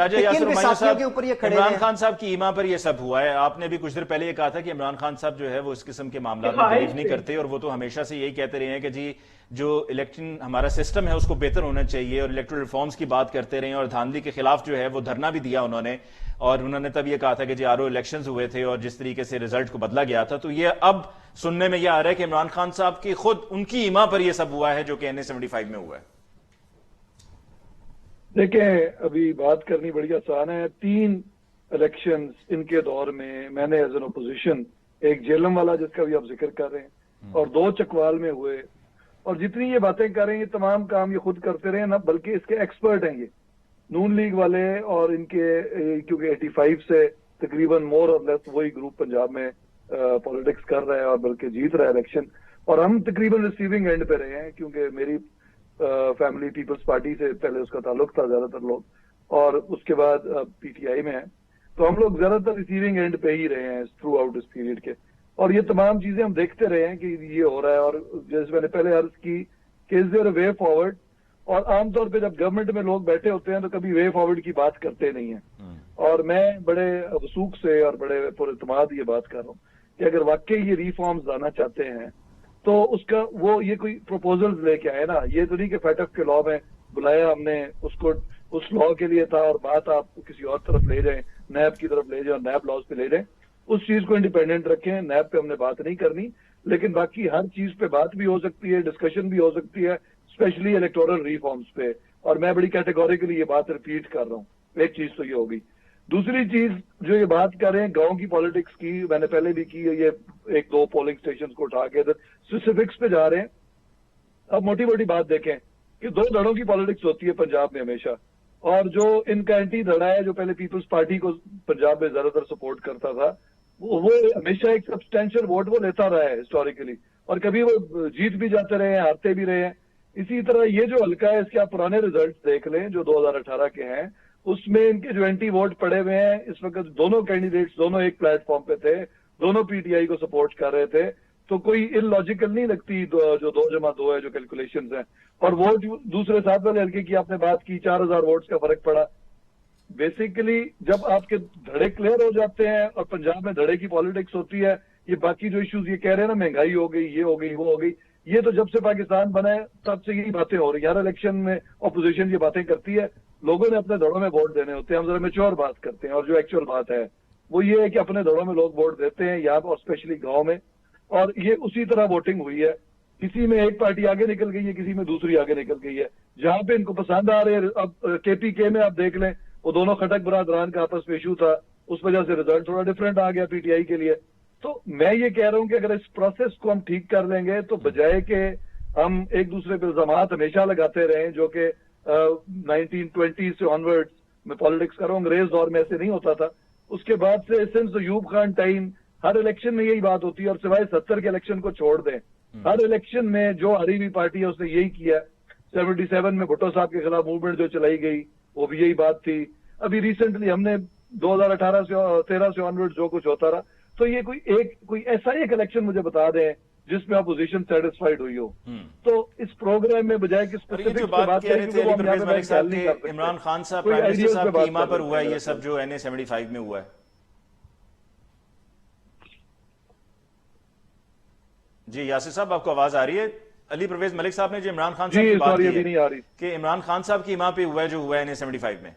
के ऊपर ये खड़े हैं। इमरान खान साहब की ईमा पर ये सब हुआ है। आपने भी कुछ देर पहले ये कहा था कि इमरान खान साहब जो है वो इस किस्म के मामला में बिलीव नहीं करते, और वो तो हमेशा से यही कहते रहे हैं कि जी जो इलेक्शन हमारा सिस्टम है उसको बेहतर होना चाहिए, और इलेक्टोरल रिफॉर्म्स की बात करते रहे, और धांधली के खिलाफ जो है वो धरना भी दिया उन्होंने, और उन्होंने तब ये कहा था कि जी आरओ इलेक्शंस हुए थे और जिस तरीके से रिजल्ट को बदला गया था। तो ये अब सुनने में यह आ रहा है कि इमरान खान साहब की खुद उनकी ईमा पर यह सब हुआ है जो कि NA-75 में हुआ है। देखें, अभी बात करनी बड़ी आसान है। 3 इलेक्शंस इनके दौर में मैंने एज एन ओपोजिशन, एक जेलम वाला जिसका भी आप जिक्र कर रहे हैं, और 2 चकवाल में हुए, और जितनी ये बातें कर रहे हैं ये तमाम काम ये खुद करते रहे ना, बल्कि इसके एक्सपर्ट हैं ये नून लीग वाले, और इनके क्योंकि 85 से तकरीबन मोर और लेस वही ग्रुप पंजाब में पॉलिटिक्स कर रहा है और बल्कि जीत रहा है इलेक्शन, और हम तकरीबन रिसीविंग एंड पे रहे हैं, क्योंकि मेरी फैमिली पीपल्स पार्टी से पहले उसका ताल्लुक था ज्यादातर लोग, और उसके बाद पीटीआई में है, तो हम लोग ज्यादातर रिसीविंग एंड पे ही रहे हैं थ्रू आउट इस पीरियड के, और ये तमाम चीजें हम देखते रहे हैं कि ये हो रहा है। और जैसे मैंने पहले अर्ज की कि is there a way forward, और आमतौर पे जब गवर्नमेंट में लोग बैठे होते हैं तो कभी वे फॉरवर्ड की बात करते नहीं है, और मैं बड़े वसूख से और बड़े पुरइत्माद ये बात कर रहा हूँ कि अगर वाकई ये रिफॉर्म्स लाना चाहते हैं तो उसका वो ये कोई प्रपोजल्स लेके आए ना, ये तो नहीं कि फैटफ के लॉ में बुलाया हमने उसको, उस लॉ के लिए था और बात आप किसी और तरफ ले जाएं, नैब की तरफ ले जाएं और नैब लॉज पे ले जाएं, उस चीज को इंडिपेंडेंट रखें। नैब पे हमने बात नहीं करनी, लेकिन बाकी हर चीज पे बात भी हो सकती है, डिस्कशन भी हो सकती है, स्पेशली इलेक्टोरल रिफॉर्म्स पे, और मैं बड़ी कैटेगोरिकली ये बात रिपीट कर रहा हूँ। एक चीज तो ये होगी। दूसरी चीज जो ये बात कर रहे हैं गांव की पॉलिटिक्स की, मैंने पहले भी की है, ये एक दो पोलिंग स्टेशन को उठा के स्पेसिफिक्स पे जा रहे हैं। अब मोटी मोटी बात देखें कि दो धड़ों की पॉलिटिक्स होती है पंजाब में हमेशा, और जो इनका एंटी धड़ा है जो पहले पीपल्स पार्टी को पंजाब में ज्यादातर सपोर्ट करता था, वो हमेशा एक सब्सटेंशियल वोट वो लेता रहा है हिस्टोरिकली, और कभी वो जीत भी जाते रहे हैं, हारते भी रहे हैं। इसी तरह ये जो हल्का है इसके आप पुराने रिजल्ट देख लें जो 2018 के हैं, उसमें इनके जो एंटी वोट पड़े हुए हैं इस वक्त, दोनों कैंडिडेट्स दोनों एक प्लेटफॉर्म पे थे, दोनों पीटीआई को सपोर्ट कर रहे थे, तो कोई इलॉजिकल नहीं लगती जो 2+2 है जो कैलकुलेशंस हैं। और वोट दूसरे साथ वाले हल्के की आपने बात की, 4000 वोट्स का फर्क पड़ा। बेसिकली जब आपके धड़े क्लियर हो जाते हैं और पंजाब में धड़े की पॉलिटिक्स होती है, ये बाकी जो इश्यूज ये कह रहे हैं ना, महंगाई हो गई, ये हो गई, वो हो गई, ये तो जब से पाकिस्तान बना है तब से यही बातें हो रही है। हर इलेक्शन में ऑपोजिशन ये बातें करती है, लोगों ने अपने धड़ों में वोट देने होते हैं। हम जरा मेच्योर बात करते हैं, और जो एक्चुअल बात है वो ये है कि अपने धड़ों में लोग वोट देते हैं यहाँ, और स्पेशली गाँव में, और ये उसी तरह वोटिंग हुई है। किसी में एक पार्टी आगे निकल गई है, किसी में दूसरी आगे निकल गई है, जहां पे इनको पसंद आ रहे हैं। अब केपीके में आप देख लें, वो दोनों खटक बरादरान का आपस में इशू था, उस वजह से रिजल्ट थोड़ा डिफरेंट आ गया पीटीआई के लिए। तो मैं ये कह रहा हूं कि अगर इस प्रोसेस को हम ठीक कर लेंगे तो बजाय के हम एक दूसरे पर इल्जामात हमेशा लगाते रहें, जो कि 1920 से ऑनवर्ड्स में पॉलिटिक्स कर रहा हूँ, अंग्रेज दौर में ऐसे नहीं होता था। उसके बाद से सिंस यूब खान टाइम हर इलेक्शन में यही बात होती है, और सिवाय 70 के इलेक्शन को छोड़ दें, हर इलेक्शन में जो हारी हुई पार्टी है उसने यही किया। 77 में भुट्टो साहब के खिलाफ मूवमेंट जो चलाई गई वो भी यही बात थी। अभी रिसेंटली हमने 2018 से 13 से ऑनवर्ड जो कुछ होता रहा। तो ये कोई ऐसा एक इलेक्शन मुझे बता दें जिसमें अपोजिशन सेटिस्फाइड हुई हो। तो इस प्रोग्राम में बजाय कि जो बात कह रहे थे अली परवेज मलिक साहब के, इमरान खान साहब प्राइम मिनिस्टर साहब की ईमा पर हुआ है ये सब जो NA-75 में हुआ है। जी यासिर साहब, आपको आवाज आ रही है? अली परवेज मलिक साहब ने जो इमरान खान साहब की बात की है कि इमरान खान साहब की ईमा पे हुआ है जो हुआ है NA-75 में,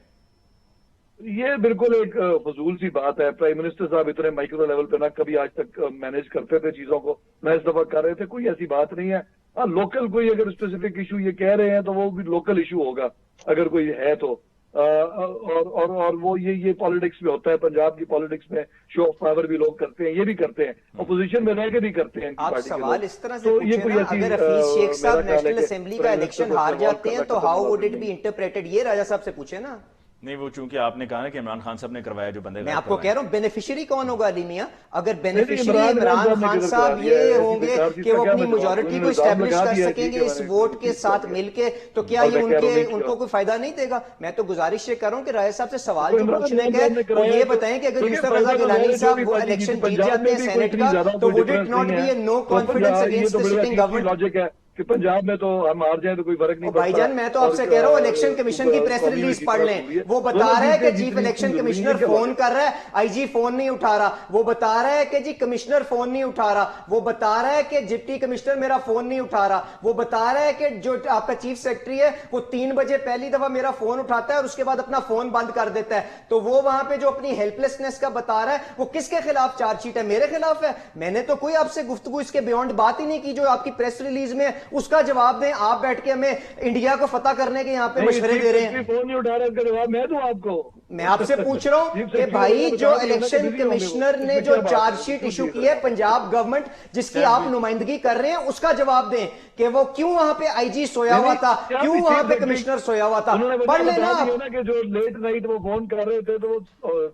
ये बिल्कुल एक फजूल सी बात है। प्राइम मिनिस्टर साहब इतने माइक्रो लेवल पे ना कभी आज तक मैनेज करते थे चीजों को, ना इस दफा कर रहे थे। कोई ऐसी बात नहीं है। हाँ, लोकल कोई अगर स्पेसिफिक इशू ये कह रहे हैं तो वो भी लोकल इशू होगा अगर कोई है तो। और वो ये पॉलिटिक्स में होता है, पंजाब की पॉलिटिक्स में शो ऑफ पावर भी लोग करते हैं, ये भी करते हैं, अपोजिशन में रह के भी करते हैं। आप सवाल इस तरह से पूछे ना, अगर हफीज शेख साहब नेशनल असेंबली का इलेक्शन हार जाते हैं तो how would it be interpreted, ये राजा साहब से पूछे ना। नहीं, वो चूंकि आपने कहा ना कि इमरान खान साहब ने करवाया जो बंदे, मैं आपको कह रहा हूं बेनिफिशियरी कौन होगा अली मियां? अगर बेनिफिशियरी इमरान खान साहब ये होंगे कि वो अपनी मेजॉरिटी को स्टैब्लिश कर सकेंगे इस वोट के साथ मिलके, तो क्या ये उनको कोई फायदा नहीं देगा? मैं तो गुजारिश ये कर रहा हूं कि राय साहब से सवाल जो पूछने के वो ये बताएं कि अगर यूसुफ रजा गिलानी साहब वो इलेक्शन जीत जाते हैं सेनेट का, तो would it not be a no confidence against the sitting government? कि पंजाब में तो हम हार जाए तो कोई फर्क नहीं पड़ता। भाईजान मैं तो आपसे कह रहा हूँ इलेक्शन कमीशन की प्रेस रिलीज पढ़ लें। वो बता रहा है कि चीफ इलेक्शन कमिश्नर फोन कर रहा है, आईजी फोन नहीं उठा रहा। वो बता रहा है कि जी कमिश्नर फोन नहीं उठा रहा। वो बता रहा है कि डिप्टी कमिश्नर मेरा फोन नहीं उठा रहा। वो बता रहा है कि जो आपका चीफ सेक्रेटरी है वो 3 बजे पहली दफा मेरा फोन उठाता है और उसके बाद अपना फोन बंद कर देता है। तो वो वहां पे जो अपनी हेल्पलेसनेस का बता रहा है वो किसके खिलाफ चार्जशीट है? मेरे खिलाफ है। मैंने तो कोई आपसे गुफ्तगू इसके बियॉन्ड बात ही नहीं की जो आपकी प्रेस रिलीज में उसका जवाब। आप बैठ के हमें इंडिया को फतह करने के यहाँ पे मशवरे दे रहे हैं। फोन नहीं उठा रहा, इसका जवाब मैं दूं आपको? मैं आपसे पूछ रहा हूं कि भाई जो इलेक्शन कमिश्नर ने जो चार्जशीट इशू की है पंजाब गवर्नमेंट जिसकी आप नुमाइंदगी कर रहे हैं उसका जवाब दें कि वो क्यों वहां पे आईजी सोया हुआ था, क्यों वहां पे कमिश्नर सोया हुआ था। पढ़ लेना आप कि जो लेट नाइट वो फोन कर रहे थे तो वो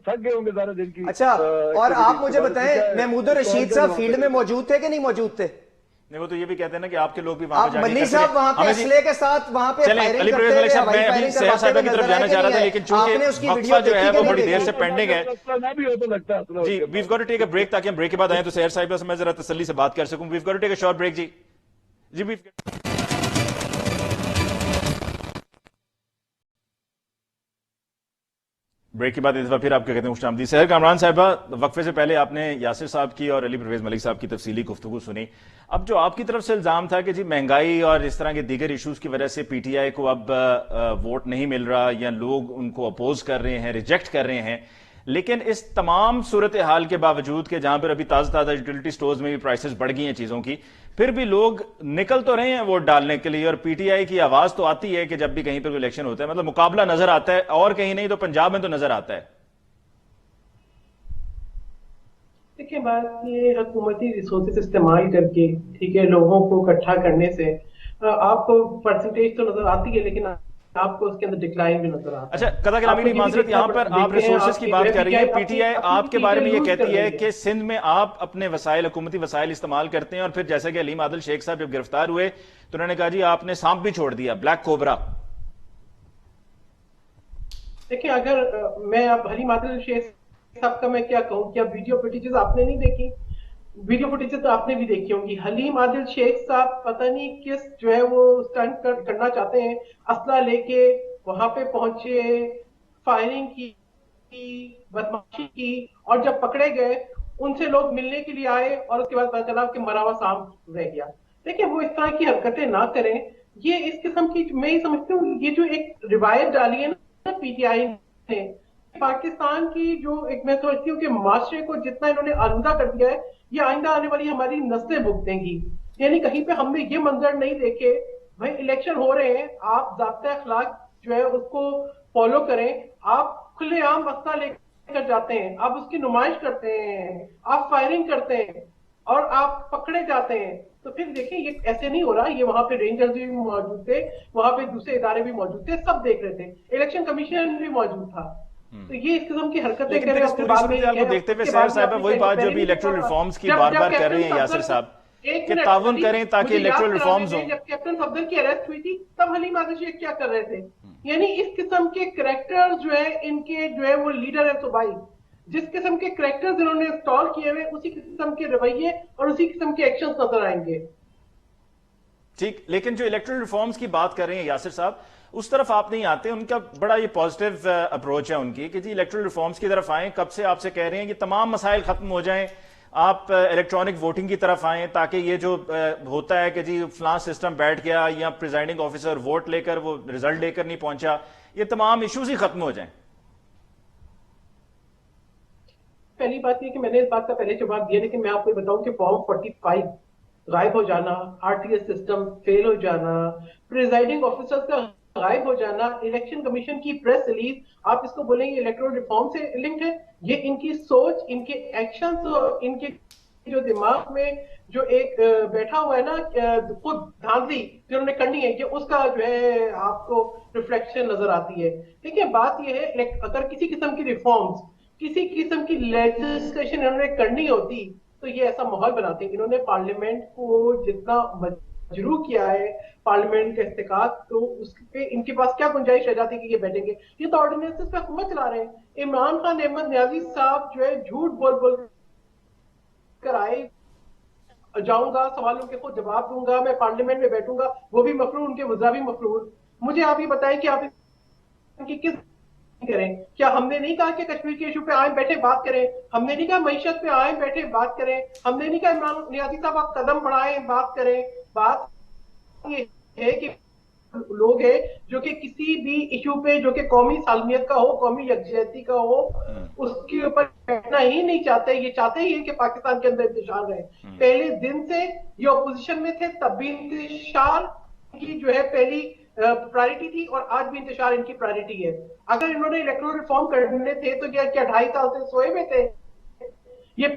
थक गए होंगे सारे दिन की। अच्छा, और आप मुझे बताएं महमूद रशीद साहब फील्ड में मौजूद थे कि नहीं मौजूद थे? नहीं, वो तो ये भी कहते हैं ना कि आपके लोग भी वहां पे मनी साहब वहां पे असले के साथ वहां पे अली परवेज मलिक साहब, मैं अभी सैयद साहब की तरफ जाना चाह रहा था लेकिन चूंकि वक्फा जो है वो बड़ी देर से पेंडिंग है जी। We've got to take a break ताकि हम ब्रेक के बाद आए तो सैयद साहब से मैं जरा तसल्ली से बात कर सकूं। We've got to take a short break जी। ब्रेक के बाद इस बार फिर आपके कहते हैं खुशामदीद। सहर कामरान साहिबा, वक्फे से पहले आपने यासिर साहब की और अली परवेज मलिक साहब की तफसीली गुफ्तगू सुनी। अब जो आपकी तरफ से इल्जाम था कि जी महंगाई और इस तरह के दीगर इशूज की वजह से पीटीआई को अब वोट नहीं मिल रहा या लोग उनको अपोज कर रहे हैं, रिजेक्ट कर रहे हैं, लेकिन इस तमाम सूरत हाल के बावजूद के जहां पर अभी ताज़ा यूटिलिटी स्टोर्स में भी प्राइसेस बढ़ गई हैं चीज़ों की, फिर भी लोग निकल तो रहे हैं वोट डालने के लिए और पीटीआई की आवाज़ तो आती है कि जब भी कहीं पर इलेक्शन होता है, मतलब मुकाबला नजर आता है और कहीं नहीं तो पंजाब में तो नजर आता है। देखिए बात ये हुकूमती रिसोर्सेज इस्तेमाल करके, ठीक है, लोगों को इकट्ठा करने से आपको परसेंटेज तो नजर आती है, लेकिन आपको उसके अंदर डिक्लाइन भी नजर आता अच्छा, है। कदा कलामी आपको ये भी माजरत, देखना यहाँ पर आप देखते हैं रिसोर्सेज की आपकी बात कर रही है, PTI पीटीआई अपनी आपके बारे में ये यूज कर कहती है रही है। कि सिंध में आप अपने वसाइल, हुकूमती वसाइल इस्तेमाल करते हैं, और फिर जैसे कि अलीम आदिल शेख साहब जब गिरफ्तार हुए तो उन्होंने कहा जी आपने सांप भी छोड़ दिया, ब्लैक कोबरा। देखिए अगर मैं अब हलीम आदिल शेख साहब का मैं क्या कहूँ, क्या वीडियो फुटेजेस आपने नहीं देखी? वीडियो फुटेज तो आपने भी देखी होंगी। हलीम आदिल शेख साहब पता नहीं किस जो है वो स्टंट करना चाहते हैं, असला लेके वहां पे पहुंचे, फायरिंग की, बदमाशी की, और जब पकड़े गए उनसे लोग मिलने के लिए आए और उसके बाद पता चला कि मरा हुआ सांप रह गया। देखिए वो इस तरह की हरकतें ना करें। ये इस किस्म की, मैं ये समझती हूँ ये जो एक रिवायत डाली है ना पीटीआई ने, पाकिस्तान की जो एक, मैं समझती हूँ कि माशरे को जितना इन्होंने आलूदा कर दिया है, ये आइंदा आने वाली हमारी नस्लें भुगतेंगी। यानी कहीं पे हमने ये मंजर नहीं देखे, भाई इलेक्शन हो रहे हैं, आप ज़ाब्ता अखलाक जो है उसको फॉलो करें, आप खुलेआम असला लेकर जाते हैं, आप उसकी नुमाइश करते हैं, आप फायरिंग करते हैं और आप पकड़े जाते हैं, तो फिर देखिए ये ऐसे नहीं हो रहा। ये वहां पे रेंजर्स भी मौजूद थे, वहां पे दूसरे इदारे भी मौजूद थे, सब देख रहे थे, इलेक्शन कमीशन भी मौजूद था। तो ये इस किस्म की हरकतें लेकिन करें फिर इस और फिर पूरी बाद में सूरत को देखते हुए सहर साहब वही बात जो भी इलेक्टोरल रिफॉर्म्स की बार बार कर रहे हैं यासिर साहब, कि ताउन करें ताकि इलेक्टोरल रिफॉर्म्स हों। जब कैप्टन सफदर की अरेस्ट हुई थी तब हलीम आदिल शेख क्या कर रहे थे? यानी इस किस्म के करेक्टर्स जो है इनके जो है वो लीडर है सूबाई, जिस किस्म के करेक्टर्स इन्होंने इंस्टॉल किए हुए उसी किस्म के रवैये और उसी किस्म के एक्शंस नजर आएंगे। ठीक, लेकिन जो इलेक्टोरल रिफॉर्म्स की बात कर रहे हैं यासिर साहब, उस तरफ आप नहीं आते। उनका बड़ा ये पॉजिटिव अप्रोच है उनकी कि जी इलेक्टोरल रिफॉर्म्स की तरफ आएं, कब से आपसे कह रहे हैं कि तमाम मसाइल खत्म हो जाएं, आप इलेक्ट्रॉनिक वोटिंग की तरफ आएं, ताकि ये जो होता है कि जी फलां सिस्टम बैठ गया या प्रिजाइडिंग ऑफिसर वोट लेकर वो रिजल्ट लेकर नहीं पहुंचा, ये तमाम इश्यूज ही खत्म हो जाएं। पहली बात ये कि मैंने इस बात का पहले जवाब दिया, लेकिन मैं आपको बताऊं कि फॉर्म 45 गायब हो जाना, आरटीएस सिस्टम फेल हो जाना, प्रिजाइडिंग ऑफिसर्स का गायब हो जाना, इलेक्शन कमीशन की प्रेस रिलीज, आप इसको बोलेंगे इलेक्टोरल रिफॉर्म से लिंक्ड है? ये इनकी सोच, इनके एक्शंस और इनके जो दिमाग में जो एक बैठा हुआ है ना खुद धांधली जिन्होंने करनी है, कि उसका जो है आपको रिफ्लेक्शन नजर आती है। देखिए बात ये है, अगर किसी किस्म की रिफॉर्म्स, किसी किस्म की लेजिस्लेशन इन्होंने करनी होती तो ये ऐसा माहौल बनाते। इन्होंने पार्लियामेंट को जितना मजरू किया है, पार्लियामेंट का इस्तेकाक, तो उस पे इनके पास क्या गुंजाइश रह जाती है कि ये बैठेंगे? ये तो ऑर्डिनेंसेस पे हुकूमत चला रहे हैं। इमरान खान अहमद न्याजी साहब जो है झूठ बोल बोल कर आए, जाऊंगा, सवालों के खुद जवाब दूंगा, मैं पार्लियामेंट में बैठूंगा, वो भी मफरूर, उनके वज़रा भी मफरूर। मुझे आप ये बताएं कि आप इनकी किस करें? क्या हमने नहीं कहा कि कश्मीर के इशू पे आए बैठे बात करें? हमने नहीं कहा मईशत पे आए बैठे बात करें? हमने नहीं कहा इमरान नियाज़ी साहब आप कदम बढ़ाएं बात करें? बात ये है कि लोग हैं जो कि किसी भी इशू पे जो कि कौमी सालमियत का हो, कौमी यकजहती का हो, उसके ऊपर बैठना ही नहीं चाहते। ये चाहते ही है कि पाकिस्तान के अंदर इंतशार रहे। पहले दिन से ये अपोजिशन में थे, तब भी इंतशार की जो है पहली प्रायोरिटी थी और आज भी इंतशार इनकी प्रायोरिटी है। अगर इन्होंने इलेक्टोरल रिफॉर्म करने थे तो क्या 2.5 साल से सोए हुए थे? ये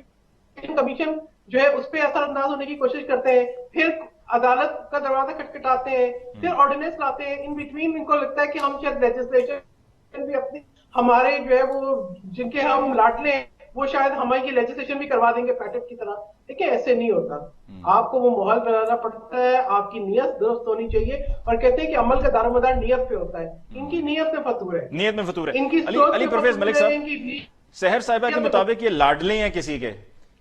कमीशन जो है उस पर असरअंदाज होने की कोशिश करते हैं, फिर अदालत का दरवाजा खटखटाते हैं, फिर ऑर्डिनेंस लाते हैं। इन बिटवीन इनको लगता है कि हम शायद लेजिस्लेशन भी अपनी, हमारे जो है वो जिनके हम लाडले हैं वो शायद हमारी लेजिस्लेशन भी करवा देंगे पैकेट की तरह। देखिए ऐसे नहीं होता, आपको वो माहौल बनाना पड़ता है, आपकी नीयत दुरुस्त होनी चाहिए। और कहते हैं कि अमल का दारोमदार नीयत पे होता है, इनकी नीयत में फतूर है, नीयत में फतूर है। इनकी अली परवेज मलिक साहब, सहर साहिबा के मुताबिक ये लाडले हैं किसी के,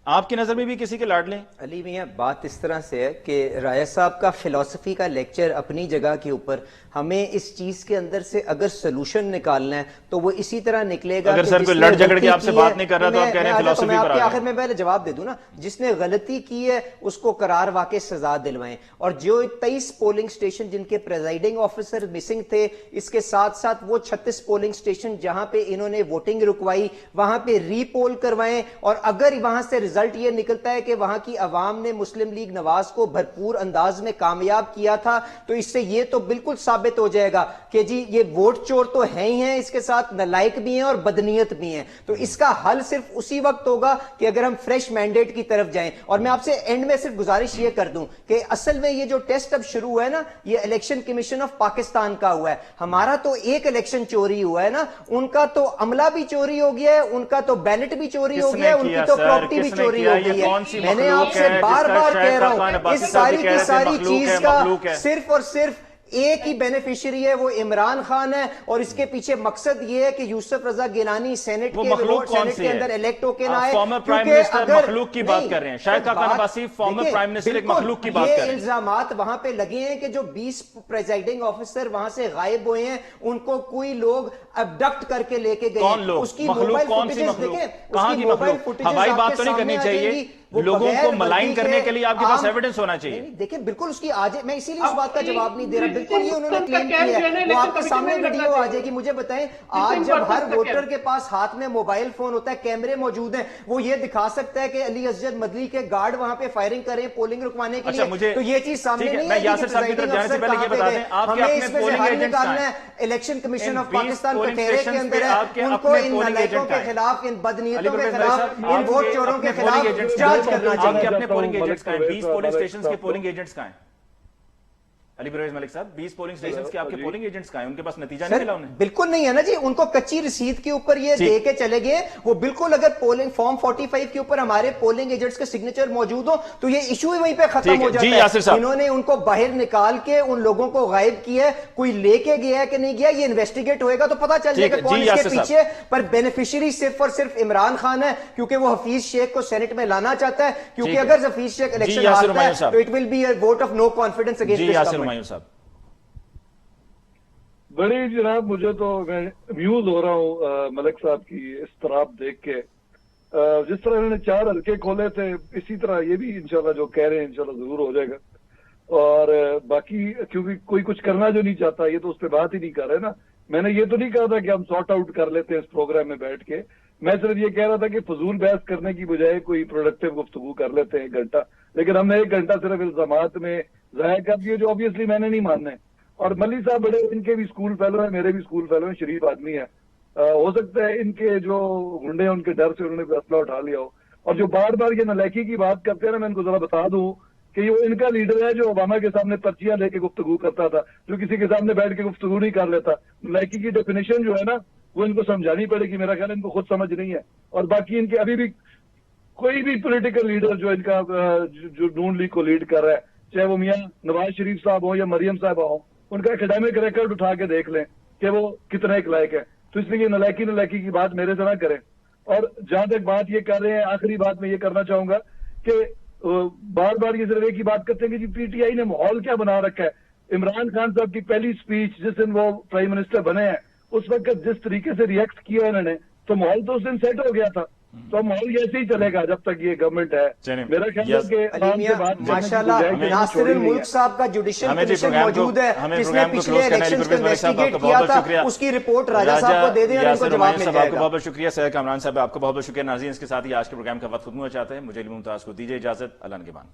आपकी नजर में भी किसी के लाडले? अली मियां बात इस तरह से है कि राया साहब का फिलॉसफी का लेक्चर अपनी जगह के ऊपर, हमें इस चीज के अंदर से अगर सोल्यूशन निकालना है तो वो इसी तरह निकलेगा। अगर सर कोई लड़ झगड़ के आपसे बात नहीं कर रहा तो आप कह रहे हैं फिलॉसफी पर आ गए। आखिर में पहले जवाब दे दूं ना, जिसने गलती की है उसको करार वाकई सजा दिलवाएं। और जो 23 पोलिंग स्टेशन जिनके प्रेजाइडिंग ऑफिसर मिसिंग थे, इसके साथ साथ वो 36 पोलिंग स्टेशन जहां पे इन्होंने वोटिंग रुकवाई, वहां पे रीपोल करवाएं और अगर वहां से رزلٹ یہ نکلتا ہے کہ وہاں کی عوام نے مسلم لیگ نواز کو بھرپور انداز میں کامیاب کیا تھا، تو اس سے یہ تو بالکل ثابت ہو جائے گا کہ جی یہ ووٹ چور تو ہیں ہی ہیں، اس کے ساتھ نالائق بھی ہیں اور بدنیت بھی ہیں. تو اس کا حل صرف اسی وقت ہوگا کہ اگر ہم فریش مینڈیٹ کی طرف جائیں. اور میں آپ سے اینڈ میں صرف گزارش یہ کر دوں کہ اصل میں یہ جو ٹیسٹ اب شروع ہوا ہے نا، یہ الیکشن کمیشن آف پاکستان کا ہوا ہے. ہمارا تو ایک الیکشن چوری ہوا ہے نا، ان کا تو عملہ بھی چوری ہو گیا ہے، ان کا تو بیلٹ بھی چوری ہو گیا ہے، ان کی تو پراپرٹی بھی چوری ہو گئی ہے. میں نے آپ سے بار بار کہہ رہا ہوں اس ساری کی ساری چیز کا صرف اور صرف ایک ہی بینیفیشری ہے، وہ عمران خان ہے. اور اس کے پیچھے مقصد یہ ہے کہ یوسف رضا گیلانی سینٹ کے اندر الیکٹ ہو کے نہ آئے. فارمر پرائم منسٹر مخلوق کی بات کر رہے ہیں، Shahid Khaqan Abbasi former prime minister ایک مخلوق کی بات کر رہے ہیں. یہ الزامات وہاں پہ لگے ہیں کہ جو 20 پریزائڈنگ آفیسر وہاں سے غائب ہوئے ہیں، ان کو کوئی لوگ ابڈکٹ کر کے لے کے گئے. کون لوگ؟ اس کی مخلوق کون سی مخلوق؟ کہاں کی مخلوق؟ ہوائی بات تو نہیں کرنی چاہیے، لوگوں کو ملائن کرنے کے لیے آپ کے پاس ایویڈنس ہونا چاہیے. دیکھیں بالکل اس کی آج میں اسی لیے اس بات کا جواب نہیں دے رہا. بالکل یہ انہوں نے کلیم کیا ہے، وہ آپ کے سامنے ویڈیو آ جائے گی. مجھے بتائیں آج جب ہر ووٹر کے پاس ہاتھ میں موبائل فون ہوتا ہے، کیمرے موجود ہیں، وہ یہ دکھا سکتا ہے کہ علی اسجد مدنی کے گارڈ وہاں پہ فائرنگ کریں پولنگ رکوانے کے لیے. تو یہ چیز سامنے نہیں ہے. یاسر صاحب کی طرف جانے سے پہلے یہ بتا دیں آپ کے اپنے پولنگ ایجنٹس کہاں ہیں؟ الیکشن کمیشن آف پاکستان کٹہرے کے اندر ہے. ان کو ان نالائقوں کے خلاف، ان بدنیتوں کے خلاف، ان ووٹ چوروں کے خلاف چارج کرنا چاہیے. پولنگ ایجنٹس کہاں ہیں؟ 20 پولنگ اسٹیشنز کے پولنگ ایجنٹس کہاں ہیں؟ علی پرویز ملک صاحب 20 پولنگ اسٹیشنز کے آپ کے پولنگ ایجنٹس کہاں ہیں؟ ان کے پاس نتیجہ نہیں ملا انہیں؟ بالکل نہیں ہے نا جی. ان کو کچی رسید کے اوپر یہ دے کے چلے گئے. وہ بالکل اگر پولنگ فارم 45 کے اوپر ہمارے پولنگ ایجنٹس کے سگنیچر موجود ہو تو یہ ایشو ہی وہیں پہ ختم ہو جاتا ہے. انہوں نے ان کو باہر نکال کے ان لوگوں کو غائب کیا ہے. کوئی لے کے گیا ہے کہ نہیں گیا یہ انویسٹیگیٹ ہوئے گا تو پتا چل جائے گا کون اس کے پیچھے. پر بینیفیشری صرف اور صرف عمران خان ہے، کیونکہ وہ حفیظ شیخ کو سینٹ میں لانا چاہتا ہے. کیونکہ اگر حفیظ شیخ الیکشن ہارتا ہے تو it will be a vote of no confidence against this government. بڑی جناب مجھے تو میں میوز ہو رہا ہوں ملک صاحب کی اضطراب دیکھ کے. جس طرح انہوں نے 4 حلقے کھولے تھے اسی طرح یہ بھی انشاءاللہ جو کہہ رہے ہیں انشاءاللہ ضرور ہو جائے گا. اور باقی کیونکہ کوئی کچھ کرنا جو نہیں چاہتا یہ تو اس پہ بات ہی نہیں کر رہے نا. میں نے یہ تو نہیں کہا تھا کہ ہم سارٹ آؤٹ کر لیتے ہیں اس پروگرام میں بیٹھ کے. میں صرف یہ کہہ رہا تھا کہ فضول بحث کرنے کی بجائے کوئی پروڈکٹیو گفتگو کر لیتے ہیں 1 گھنٹہ. لیکن ہم نے 1 گھنٹہ صرف الزامات میں ضائع کر دیے جو obviously میں نے نہیں ماننے. اور ملی صاحب بڑے ان کے بھی اسکول فیلو ہیں، میرے بھی اسکول فیلو ہیں، شریف آدمی ہے. ہو سکتا ہے ان کے جو گنڈے ہیں ان کے ڈر سے انہوں نے اسلحہ اٹھا لیا ہو. اور جو بار بار یہ نالائکی کی بات کرتے ہیں نا، میں ان کو ذرا بتا دوں کہ وہ ان کا لیڈر ہے جو اوباما کے سامنے پرچیاں لے کے گفتگو کرتا تھا، جو کسی کے سامنے بیٹھ کے گفتگو نہیں کر لیتا. نالائکی کی ڈیفینیشن جو ہے نا وہ ان کو سمجھانی پڑے گی. میرا خیال ہے ان کو خود سمجھ نہیں ہے. اور باقی ان کے ابھی بھی کوئی بھی پولیٹیکل لیڈر جو ان کا جو نون لیگ کو لیڈ کر رہا ہے، چاہے وہ میاں نواز شریف صاحب ہوں یا مریم صاحبہ ہوں، ان کا اکیڈیمک ریکارڈ اٹھا کے دیکھ لیں کہ وہ کتنے ایک لائق ہے. تو اس لیے نالائکی کی بات میرے سے نہ کریں. اور جہاں تک بات یہ کر رہے ہیں، آخری بات میں یہ کرنا چاہوں گا کہ بار بار یہ صرف ایک ہی بات کرتے ہیں کہ جی پی ٹی آئی نے ماحول کیا بنا رکھا ہے. عمران خان صاحب کی پہلی سپیچ جس دن وہ پرائم منسٹر بنے ہیں اس وقت جس طریقے سے ریئیکٹ کیا انہوں نے تو ماحول تو اس دن سیٹ ہو گیا تھا. تو ماحول ایسے ہی چلے گا جب تک یہ گورنمنٹ ہے. میرا خیال ہے کہ ماشاءاللہ ناصر الملک صاحب کا جوڈیشل کمیشن موجود ہے جس نے پچھلے الیکشنز کو انویسٹیگیٹ کیا تھا. اس کی رپورٹ راجہ صاحب کو دے دیں اور ان کو جواب مل جائے گا. بہت بہت شکریہ سید کامران صاحب، آپ کا بہت بہت شکریہ. ناظرین اس کے ساتھ ہی آج کے پروگرام کا وقت ختم ہوا چاہتے ہیں. مجھے علی ممتاز کو دیجیے اجازت. اللہ نگہبان.